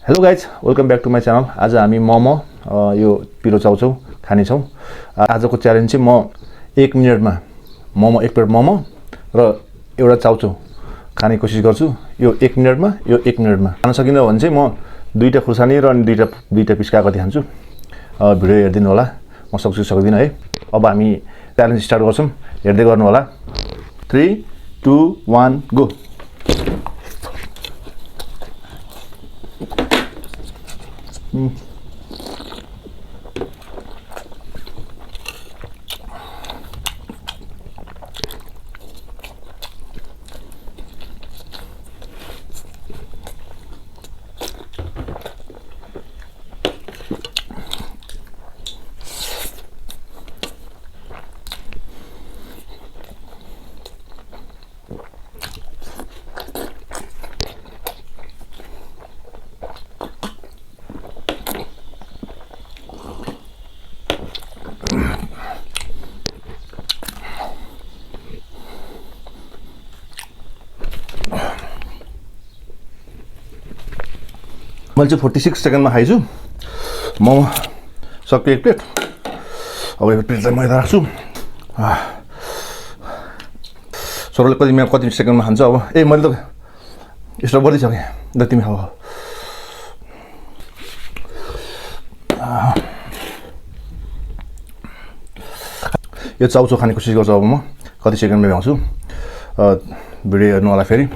Hello guys, welcome back to my channel. आज हामी मोमो यो पिरो चाउचाउ खानेछौँ। आजको च्यालेन्ज चाहिँ म 1 मिनटमा मोमो 1 प्लेट मोमो र एउटा चाउचाउ खाने कोसिस गर्छु। यो 1 मिनटमा खान सकिन भने चाहिँ म 2टा खुर्सानी र अनि 2टा पिस कागती खान्छु। भिडियो हेरिदिनु होला, म सक्छु सक्दिनँ है। अब हामी च्यालेन्ज स्टार्ट गर्छौँ, हेर्दै गर्नु होला। 3, 2, 1 गो। मैले चाहिँ 46 सेकेन्डमा खाइछु। मोमो सक्यो 1 प्लेट। अब यो प्लेटलाई मैदा राख्छु। छोराले कति सेकेन्डमा खान्छ। अब मैले त स्टप गरिसकेँ। ल तिमी खाऊ। यो चाउचाउ खाने कोसिस गर्छु। अब म कति सेकेन्डमा भ्याउँछु। भिडियो हेर्नु होला। फेरि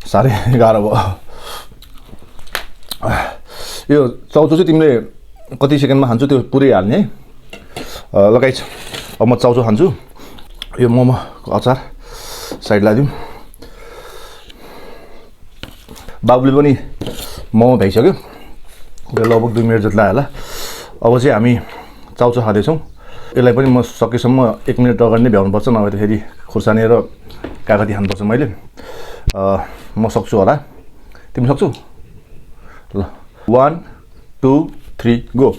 साह्रै गाह्रो भयो। यो चाउचाउ चाहिँ तिमीले कति सेकेन्डमा खान्छौ त्यो पुरै हाल्ने है। लगाइछ। अब म चाउचाउ खान्छु। यो मोमोको अचार साइड लादिउँ। बाबुले पनि मोमो भ्याइसक्यो। लगभग 2 मिनट जति लाग्यो होला। अब चाहिँ हामी चाउचाउ खाँदैछौँ। यसलाई पनि म सकेसम्म 1 मिनट अगाडि नै भ्याउनुपर्छ, नभए त फेरि खुर्सानी र कागती खानुपर्छ मैले। म सक्छु होला। तिमी सक्छौ? ल 1, 2, 3 गो।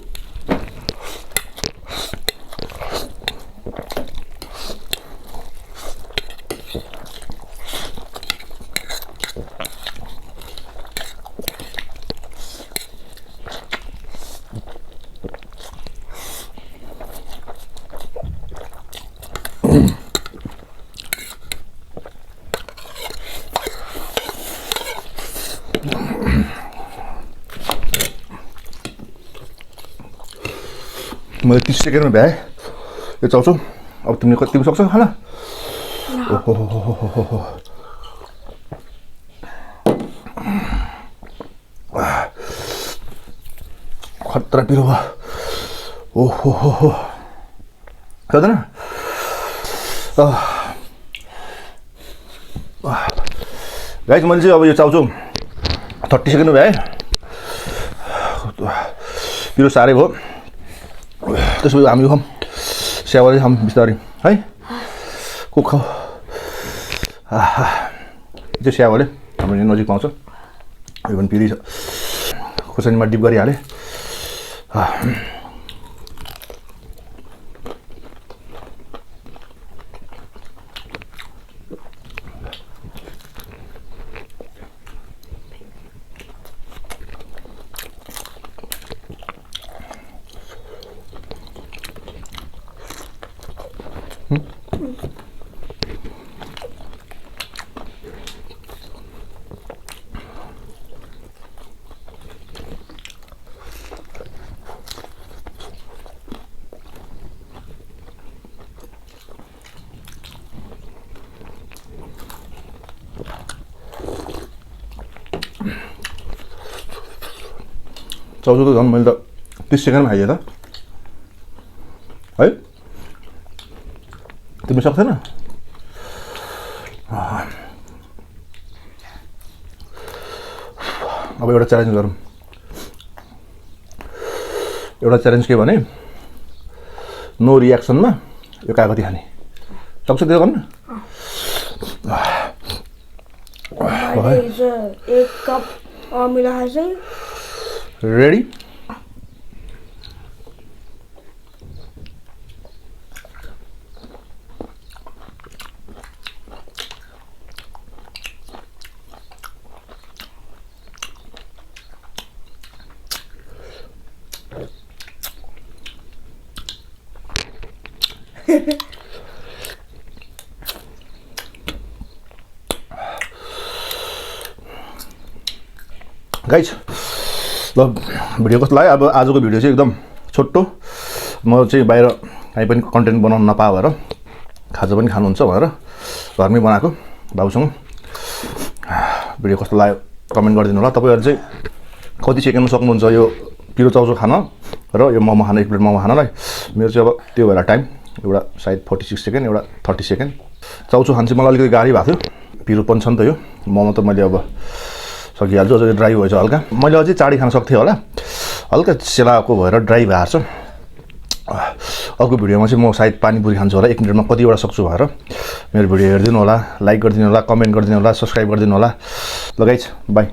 मैले 30 सेकेन्डमा भ्याएँ यो चाउचाउ। अब तिमी सक्छौ खाना? ओहो खतरा पिरो भयो। ओहो खाँदैन। गाइस, मैले चाहिँ अब यो चाउचाउ 30 सेकेन्डमा भ्याएँ। पिरो साह्रै भयो। त्यसपछि हामी खाऊँ, स्यावाले खाऊँ बिस्तारै है। कुक खाऊ। त्यो स्यावाले हाम्रो यहाँ नजिक पाउँछ। यो पनि पिरी छ। खुर्सानीमा डिप गरिहालेँ। चाउचाउ त झन् मैले त 30 सेकेन्डमा खाइदिएँ त है। तिमी सक्दैन? अब एउटा च्यालेन्ज गरौँ। एउटा च्यालेन्ज के भने नो रियाक्सनमा यो कागती खाने। सक्छ त्यो गर्न? 1 कप अमिलो खाइसक्यो। रेडी? गाइज ल भिडियो कस्तो लाग्यो अब आजको भिडियो चाहिँ एकदम छोटो म चाहिँ बाहिर कहीँ पनि कन्टेन्ट बनाउन नपाए भएर खाजा पनि खानुहुन्छ भनेर घरमै बनाएको बाबुसँग भिडियो कस्तो लाग्यो कमेन्ट गरिदिनु होला तपाईँहरू चाहिँ कति सेकेन्डमा सक्नुहुन्छ यो पिरो चाउचाउ खान र यो मोमो खान 1 प्लेट मोमो खानलाई मेरो चाहिँ अब त्यो भएर टाइम एउटा सायद 46 सेकेन्ड एउटा 30 सेकेन्ड चाउचाउ खान चाहिँ मलाई अलिकति गाह्रै भएको थियो पिरो पनि छ नि त यो मोमो त मैले अब सकिहाल्छु अझै ड्राई भएछ हल्का मैले अझै चाँडै खान सक्थेँ होला हल्का सेलाको भएर ड्राई भएको छ अर्को भिडियोमा चाहिँ म सायद पानीपुरी खान्छु होला 1 मिनटमा कतिवटा सक्छु भनेर मेरो भिडियो हेरिदिनु होला लाइक गरिदिनु होला कमेन्ट गरिदिनु होला सब्सक्राइब गरिदिनु होला ल गाइज बाई